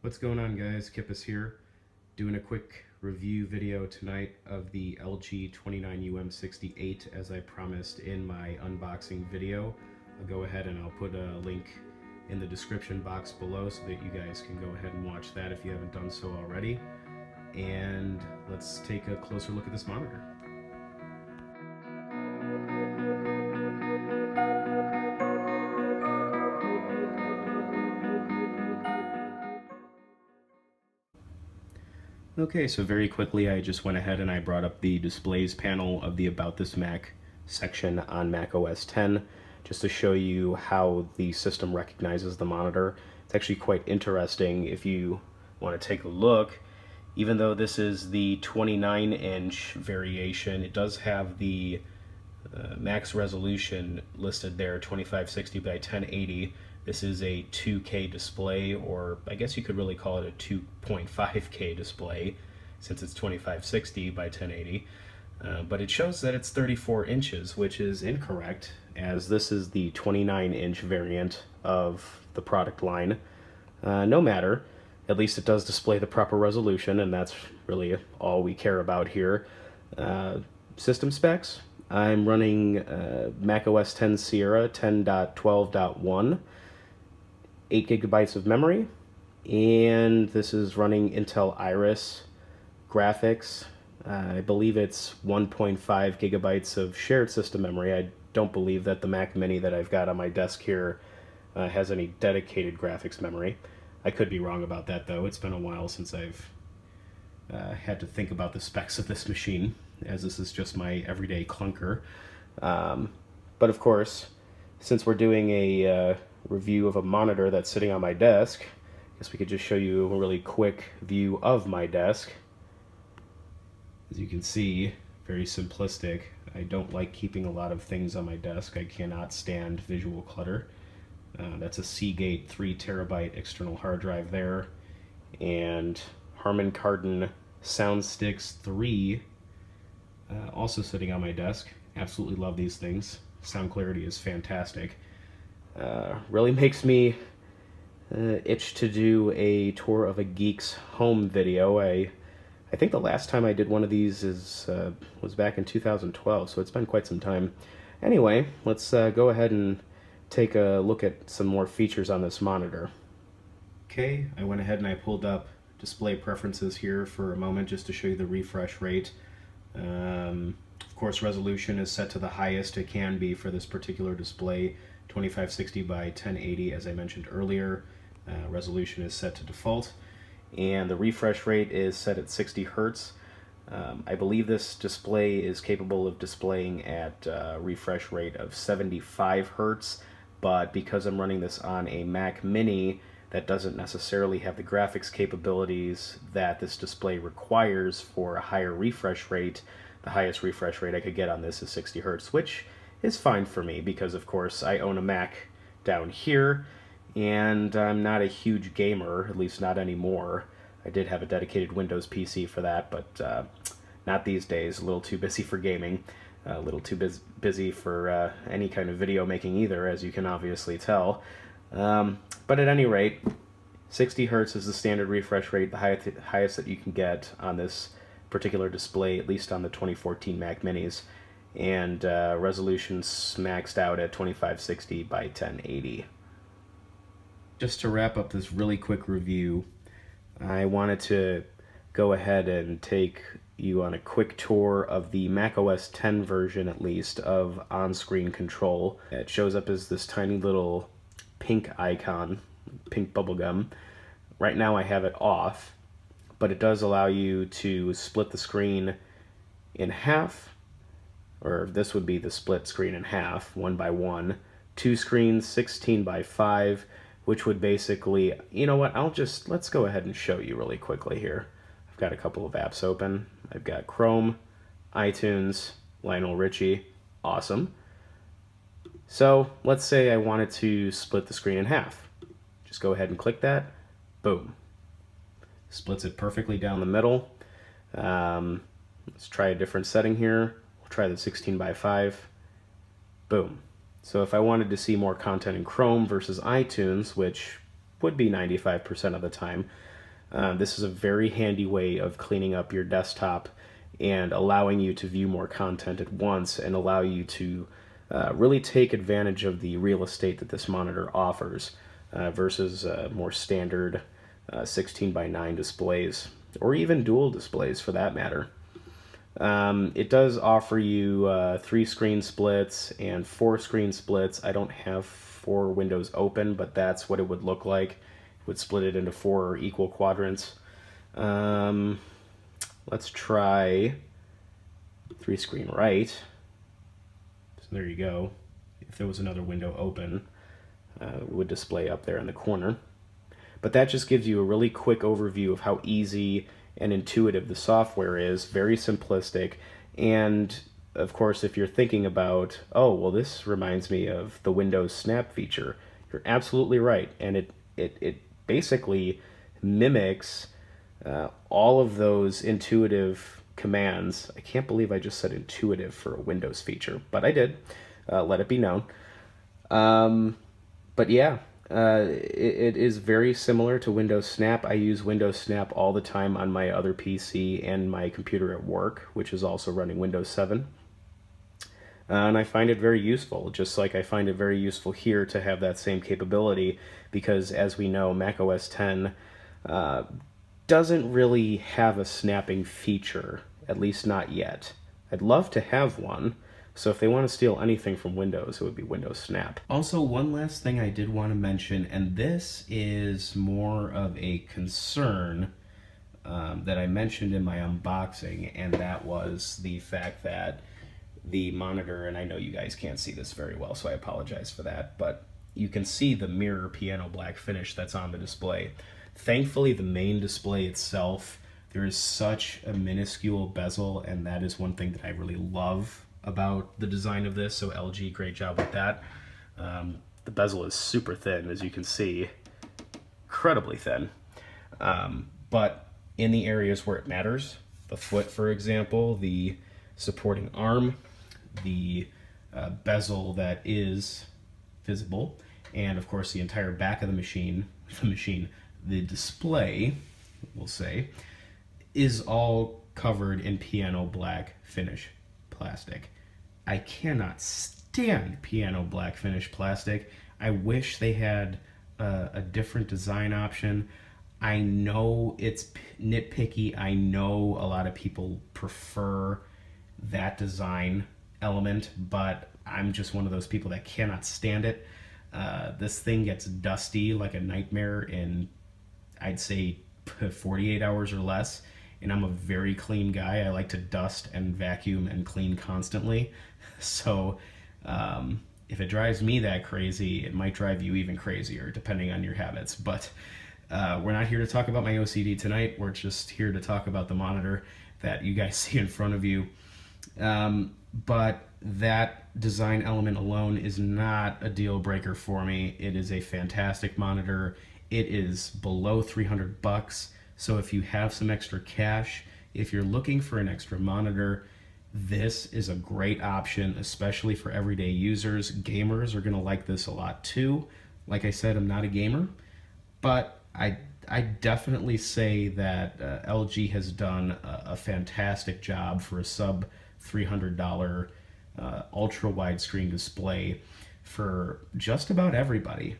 What's going on, guys? Kippis here, doing a quick review video tonight of the LG 29UM68 as I promised in my unboxing video. I'll go ahead and I'll put a link in the description box below so that you guys can go ahead and watch that if you haven't done so already. And let's take a closer look at this monitor. Okay, so very quickly I just went ahead and I brought up the displays panel of the About This Mac section on Mac OS X just to show you how the system recognizes the monitor. It's actually quite interesting if you want to take a look. Even though this is the 29-inch variation, it does have the max resolution listed there, 2560 by 1080. This is a 2K display, or I guess you could really call it a 2.5K display since it's 2560 by 1080. But it shows that it's 34 inches, which is incorrect, as this is the 29-inch variant of the product line. No matter, at least it does display the proper resolution, and that's really all we care about here. System specs, I'm running Mac OS X Sierra 10.12.1, 8 gigabytes of memory, and this is running Intel Iris graphics. I believe it's 1.5 gigabytes of shared system memory. I don't believe that the Mac Mini that I've got on my desk here has any dedicated graphics memory. I could be wrong about that, though. It's been a while since I've had to think about the specs of this machine, as this is just my everyday clunker. But of course, since we're doing a review of a monitor that's sitting on my desk, I guess we could just show you a really quick view of my desk. As you can see, very simplistic. I don't like keeping a lot of things on my desk. I cannot stand visual clutter. That's a Seagate 3 terabyte external hard drive there, and Harman Kardon Soundsticks 3 also sitting on my desk. Absolutely love these things. Sound clarity is fantastic. Really makes me itch to do a tour of a geek's home video. I think the last time I did one of these was back in 2012, so it's been quite some time. Anyway, let's go ahead and take a look at some more features on this monitor. Okay, I went ahead and I pulled up display preferences here for a moment just to show you the refresh rate. Of course, resolution is set to the highest it can be for this particular display, 2560 by 1080, as I mentioned earlier. Resolution is set to default, and the refresh rate is set at 60 Hertz. I believe this display is capable of displaying at a refresh rate of 75 Hertz, but because I'm running this on a Mac Mini that doesn't necessarily have the graphics capabilities that this display requires for a higher refresh rate, the highest refresh rate I could get on this is 60 Hertz, which is fine for me because, of course, I own a Mac down here, and I'm not a huge gamer, at least not anymore. I did have a dedicated Windows PC for that, but not these days. A little too busy for gaming, a little too busy for any kind of video making either, as you can obviously tell. But at any rate, 60 Hertz is the standard refresh rate, the highest that you can get on this particular display, at least on the 2014 Mac Minis, and resolution's maxed out at 2560 by 1080. Just to wrap up this really quick review, I wanted to go ahead and take you on a quick tour of the Mac OS X version, at least, of on-screen control. It shows up as this tiny little pink icon, pink bubblegum. Right now I have it off, but it does allow you to split the screen in half, or this would be the split screen in half, 1 by 1, 2 screens, 16 by 5, which would basically, you know what, let's go ahead and show you really quickly here. I've got a couple of apps open. I've got Chrome, iTunes, Lionel Richie, awesome. So let's say I wanted to split the screen in half. Just go ahead and click that, boom. Splits it perfectly down the middle. Let's try a different setting here. We'll try the 16 by 5, boom. So if I wanted to see more content in Chrome versus iTunes, which would be 95% of the time. This is a very handy way of cleaning up your desktop and allowing you to view more content at once and allow you to really take advantage of the real estate that this monitor offers versus more standard 16:9 displays, or even dual displays for that matter. It does offer you 3 screen splits and 4 screen splits. I don't have 4 windows open, but that's what it would look like. It would split it into 4 equal quadrants. Let's try 3 screen right. So there you go. If there was another window open, it would display up there in the corner. But that just gives you a really quick overview of how easy and intuitive the software is, very simplistic. And of course, if you're thinking about, oh, well, this reminds me of the Windows Snap feature, you're absolutely right. And it basically mimics all of those intuitive commands. I can't believe I just said intuitive for a Windows feature, but I did. Let it be known. But yeah, it is very similar to Windows Snap. I use Windows Snap all the time on my other PC and my computer at work, which is also running Windows 7. And I find it very useful, just like I find it very useful here to have that same capability, because as we know, macOS 10 doesn't really have a snapping feature, at least not yet. I'd love to have one. So if they want to steal anything from Windows, it would be Windows Snap. Also, one last thing I did want to mention, and this is more of a concern that I mentioned in my unboxing, and that was the fact that the monitor, and I know you guys can't see this very well, so I apologize for that, but you can see the mirror piano black finish that's on the display. Thankfully, the main display itself, there is such a minuscule bezel, and that is one thing that I really love about the design of this. So LG, great job with that. The bezel is super thin, as you can see, incredibly thin. But in the areas where it matters, the foot, for example, the supporting arm, the bezel that is visible, and of course the entire back of the machine, the display, we'll say, is all covered in piano black finish plastic. I cannot stand piano black finish plastic. I wish they had a different design option. I know it's nitpicky. I know a lot of people prefer that design element, but I'm just one of those people that cannot stand it. This thing gets dusty like a nightmare in, I'd say, 48 hours or less. And I'm a very clean guy. I like to dust and vacuum and clean constantly. So if it drives me that crazy, it might drive you even crazier, depending on your habits. But we're not here to talk about my OCD tonight. We're just here to talk about the monitor that you guys see in front of you. But that design element alone is not a deal breaker for me. It is a fantastic monitor. It is below $300. So if you have some extra cash, if you're looking for an extra monitor, this is a great option, especially for everyday users. Gamers are going to like this a lot too. Like I said, I'm not a gamer, but I definitely say that LG has done a fantastic job for a sub $300 ultra widescreen display for just about everybody.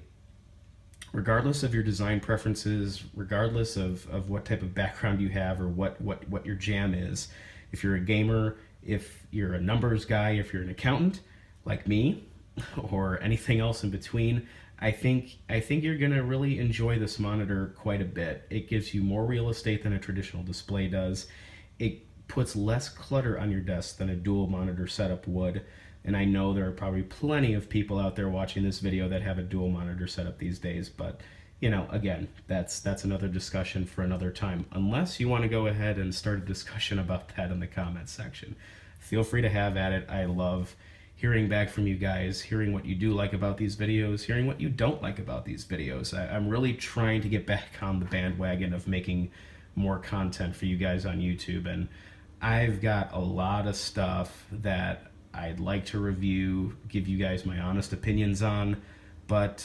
Regardless of your design preferences, regardless of what type of background you have or what your jam is. If you're a gamer, if you're a numbers guy, if you're an accountant like me, or anything else in between, I think you're gonna really enjoy this monitor quite a bit. It gives you more real estate than a traditional display does. It puts less clutter on your desk than a dual monitor setup would. And I know there are probably plenty of people out there watching this video that have a dual monitor setup these days, but you know, again, that's another discussion for another time. Unless you want to go ahead and start a discussion about that in the comments section. Feel free to have at it. I love hearing back from you guys, hearing what you do like about these videos, hearing what you don't like about these videos. I'm really trying to get back on the bandwagon of making more content for you guys on YouTube, and I've got a lot of stuff that I'd like to review, give you guys my honest opinions on, but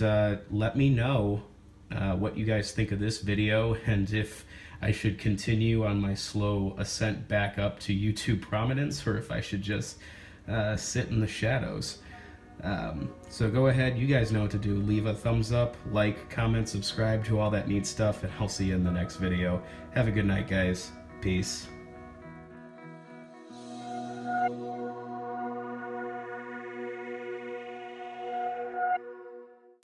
let me know what you guys think of this video, and if I should continue on my slow ascent back up to YouTube prominence, or if I should just sit in the shadows. So go ahead, you guys know what to do. Leave a thumbs up, like, comment, subscribe, do all that neat stuff, and I'll see you in the next video. Have a good night, guys. Peace.